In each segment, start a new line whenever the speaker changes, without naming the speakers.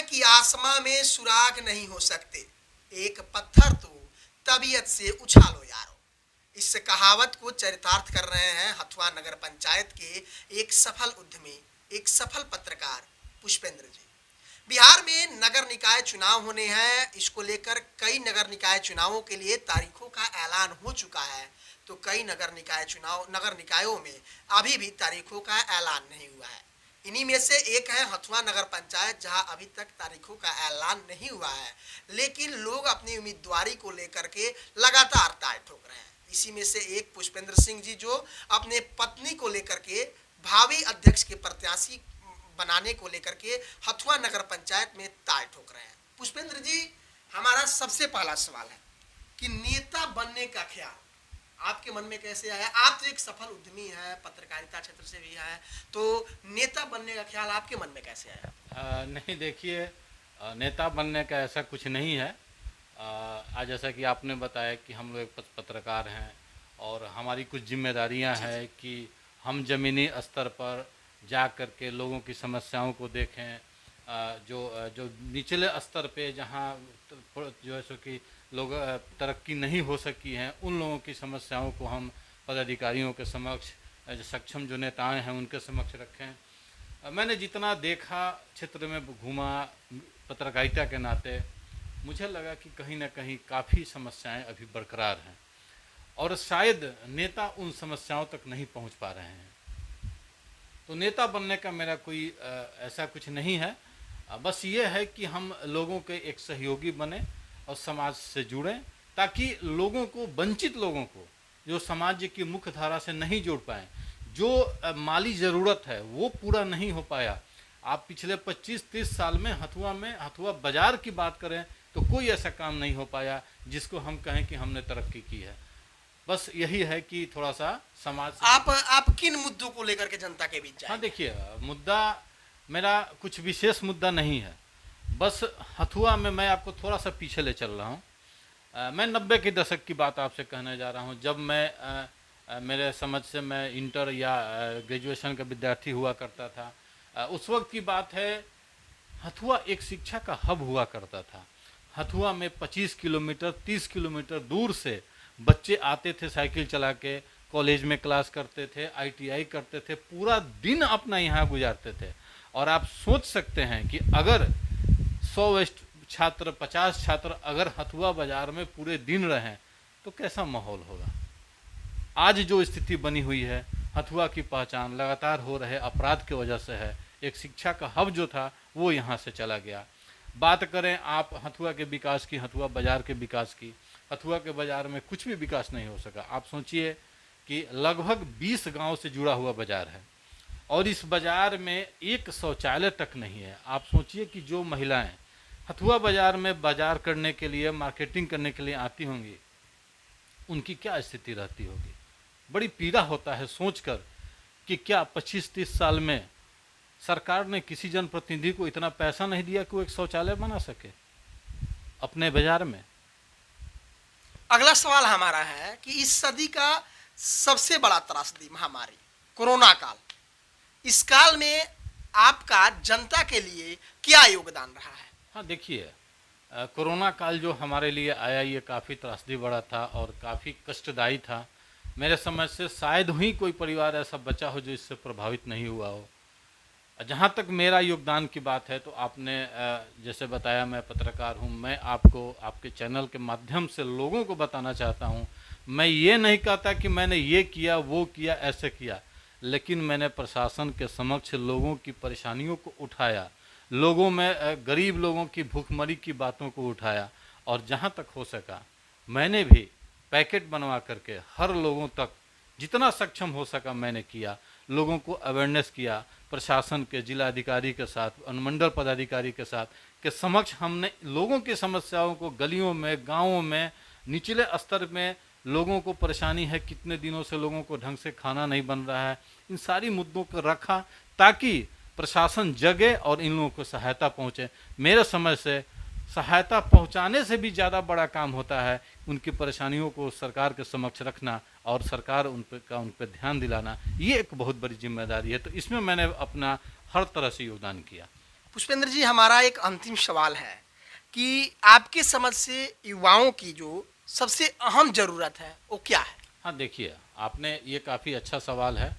कि आसमां में सुराग नहीं हो सकते, एक पत्थर तो तबीयत से उछालो यारो। इस कहावत को चरितार्थ कर रहे हैं हथुआ नगर पंचायत के एक सफल उद्यमी, एक सफल पत्रकार पुष्पेंद्र जी। बिहार में नगर निकाय चुनाव होने हैं, इसको लेकर कई नगर निकाय चुनावों के लिए तारीखों का ऐलान हो चुका है, तो कई नगर निकायों में अभी भी तारीखों का ऐलान नहीं हुआ है। इन्हीं में से एक है हथुआ नगर पंचायत, जहां अभी तक तारीखों का ऐलान नहीं हुआ है, लेकिन लोग अपनी उम्मीदवारी को लेकर के लगातार ताल ठोक रहे हैं। इसी में से एक पुष्पेंद्र सिंह जी, जो अपने पत्नी को लेकर के भावी अध्यक्ष के प्रत्याशी बनाने को लेकर के हथुआ नगर पंचायत में ताल ठोक रहे हैं। पुष्पेंद्र जी, हमारा सबसे पहला सवाल है कि नेता बनने का ख्याल आपके मन में कैसे आया? आप तो एक सफल उद्यमी हैं, पत्रकारिता क्षेत्र से भी हैं, तो नेता बनने का ख्याल आपके मन में कैसे आया?
नहीं, देखिए, नेता बनने का ऐसा कुछ नहीं है। आज जैसा कि आपने बताया कि हम लोग एक पत्रकार हैं और हमारी कुछ जिम्मेदारियां हैं कि हम ज़मीनी स्तर पर जा कर के लोगों की समस्याओं को देखें। जो निचले स्तर पे जहाँ जो है सो कि लोग तरक्की नहीं हो सकी हैं, उन लोगों की समस्याओं को हम पदाधिकारियों के समक्ष, जो सक्षम जो नेताएं हैं उनके समक्ष रखें। मैंने जितना देखा, क्षेत्र में घूमा पत्रकारिता के नाते, मुझे लगा कि कहीं ना कहीं काफ़ी समस्याएं अभी बरकरार हैं और शायद नेता उन समस्याओं तक नहीं पहुंच पा रहे हैं। तो नेता बनने का मेरा कोई ऐसा कुछ नहीं है। बस ये है कि हम लोगों के एक सहयोगी बने और समाज से जुड़ें, ताकि लोगों को, वंचित लोगों को, जो समाज की मुख्य धारा से नहीं जोड़ पाए, जो माली ज़रूरत है वो पूरा नहीं हो पाया। आप पिछले 25-30 साल में हथुआ बाज़ार की बात करें तो कोई ऐसा काम नहीं हो पाया जिसको हम कहें कि हमने तरक्की की है। बस यही है कि थोड़ा सा समाज से
आप किन मुद्दों को लेकर के जनता के बीच जाएं?
हाँ, देखिए, मुद्दा मेरा कुछ विशेष मुद्दा नहीं है। बस हथुआ में मैं आपको थोड़ा सा पीछे ले चल रहा हूँ। मैं 90 के दशक की बात आपसे कहने जा रहा हूँ, जब मैं मेरे समझ से मैं इंटर या ग्रेजुएशन का विद्यार्थी हुआ करता था। उस वक्त की बात है, हथुआ एक शिक्षा का हब हुआ करता था। हथुआ में 25 किलोमीटर 30 किलोमीटर दूर से बच्चे आते थे साइकिल चला के, कॉलेज में क्लास करते थे, ITI करते थे, पूरा दिन अपना यहाँ गुजारते थे। और आप सोच सकते हैं कि अगर 100 छात्र, 50 छात्र अगर हथुआ बाज़ार में पूरे दिन रहें तो कैसा माहौल होगा। आज जो स्थिति बनी हुई है, हथुआ की पहचान लगातार हो रहे अपराध की वजह से है। एक शिक्षा का हब जो था वो यहाँ से चला गया। बात करें आप हथुआ के विकास की, हथुआ बाज़ार के विकास की, हथुआ के बाज़ार में कुछ भी विकास नहीं हो सका। आप सोचिए कि लगभग 20 गांव से जुड़ा हुआ बाज़ार है और इस बाज़ार में एक शौचालय तक नहीं है। आप सोचिए कि जो महिलाएं हथुआ बाज़ार में बाज़ार करने के लिए, मार्केटिंग करने के लिए आती होंगी, उनकी क्या स्थिति रहती होगी। बड़ी पीड़ा होता है सोचकर कि क्या 25-30 साल में सरकार ने किसी जनप्रतिनिधि को इतना पैसा नहीं दिया कि वो एक शौचालय बना सके अपने बाज़ार में।
अगला सवाल हमारा है कि इस सदी का सबसे बड़ा त्रासदी महामारी कोरोना काल, इस काल में आपका जनता के लिए क्या योगदान रहा है?
हाँ, देखिए, कोरोना काल जो हमारे लिए आया, ये काफ़ी त्रासदी बड़ा था और काफ़ी कष्टदायी था। मेरे समझ से शायद ही कोई परिवार ऐसा बचा हो जो इससे प्रभावित नहीं हुआ हो। जहाँ तक मेरा योगदान की बात है, तो आपने जैसे बताया, मैं पत्रकार हूँ। मैं आपको आपके चैनल के माध्यम से लोगों को बताना चाहता हूँ, मैं ये नहीं कहता कि मैंने ये किया, वो किया, ऐसे किया, लेकिन मैंने प्रशासन के समक्ष लोगों की परेशानियों को उठाया, लोगों में गरीब लोगों की भूखमरी की बातों को उठाया और जहाँ तक हो सका मैंने भी पैकेट बनवा करके हर लोगों तक जितना सक्षम हो सका मैंने किया। लोगों को अवेयरनेस किया, प्रशासन के जिलाधिकारी के साथ, अनुमंडल पदाधिकारी के साथ के समक्ष हमने लोगों की समस्याओं को, गलियों में, गाँवों में, निचले स्तर में लोगों को परेशानी है, कितने दिनों से लोगों को ढंग से खाना नहीं बन रहा है, इन सारी मुद्दों को रखा ताकि प्रशासन जगे और इन लोगों को सहायता पहुँचे। मेरे समझ से सहायता पहुंचाने से भी ज़्यादा बड़ा काम होता है उनकी परेशानियों को सरकार के समक्ष रखना और सरकार उन पर ध्यान दिलाना। ये एक बहुत बड़ी जिम्मेदारी है, तो इसमें मैंने अपना हर तरह से योगदान किया।
पुष्पेंद्र जी, हमारा एक अंतिम सवाल है कि आपके समझ से युवाओं की जो सबसे अहम ज़रूरत है वो क्या है?
हाँ देखिए, आपने ये काफ़ी अच्छा सवाल है।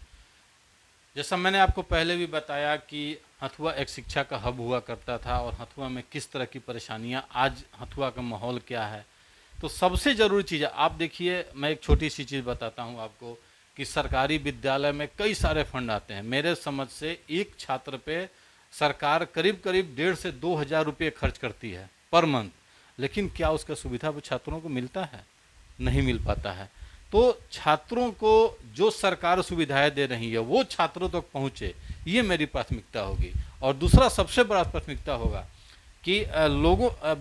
जैसा मैंने आपको पहले भी बताया कि हथुआ एक शिक्षा का हब हुआ करता था और हथुआ में किस तरह की परेशानियाँ, आज हथुआ का माहौल क्या है। तो सबसे ज़रूरी चीज़ है, आप देखिए, मैं एक छोटी सी चीज़ बताता हूँ आपको कि सरकारी विद्यालय में कई सारे फंड आते हैं। मेरे समझ से एक छात्र पे सरकार करीब करीब 1,500 से 2,000 रुपये खर्च करती है पर मंथ, लेकिन क्या उसका सुविधा वो छात्रों को मिलता है? नहीं मिल पाता है। तो छात्रों को जो सरकार सुविधाएं दे रही है वो छात्रों तक पहुँचे, ये मेरी प्राथमिकता होगी। और दूसरा सबसे बड़ा प्राथमिकता होगा कि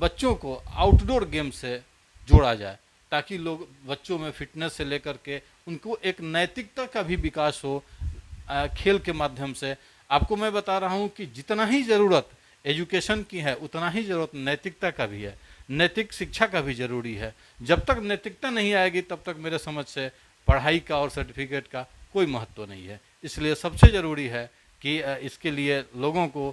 बच्चों को आउटडोर गेम से जोड़ा जाए, ताकि लोग बच्चों में फिटनेस से लेकर के उनको एक नैतिकता का भी विकास हो खेल के माध्यम से। आपको मैं बता रहा हूँ कि जितना ही ज़रूरत एजुकेशन की है उतना ही ज़रूरत नैतिकता का भी है, नैतिक शिक्षा का भी ज़रूरी है। जब तक नैतिकता नहीं आएगी तब तक मेरे समझ से पढ़ाई का और सर्टिफिकेट का कोई महत्व नहीं है। इसलिए सबसे ज़रूरी है कि इसके लिए लोगों को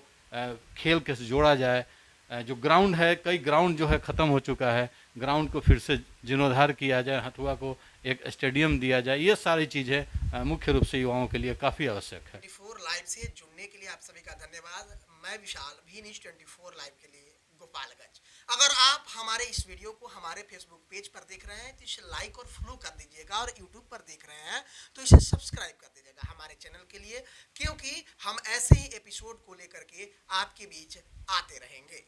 खेल के से जोड़ा जाए। जो ग्राउंड है, कई ग्राउंड जो है ख़त्म हो चुका है, ग्राउंड को फिर से जीर्णोद्धार किया जाए, हथुआ को एक स्टेडियम दिया जाए। ये सारी चीज़ें मुख्य रूप से युवाओं के लिए काफ़ी आवश्यक है।
24 लाइव से जुड़ने के लिए आप सभी का धन्यवाद। मैं विशाल, भी न्यूज़ 24 लाइव के लिए गोपालगंज। अगर आप हमारे इस वीडियो को हमारे फेसबुक पेज पर देख रहे हैं तो इसे लाइक और फॉलो कर दीजिएगा, और यूट्यूब पर देख रहे हैं तो इसे सब्सक्राइब कर दीजिएगा हमारे चैनल के लिए, क्योंकि हम ऐसे ही एपिसोड को लेकर के आपके बीच आते रहेंगे।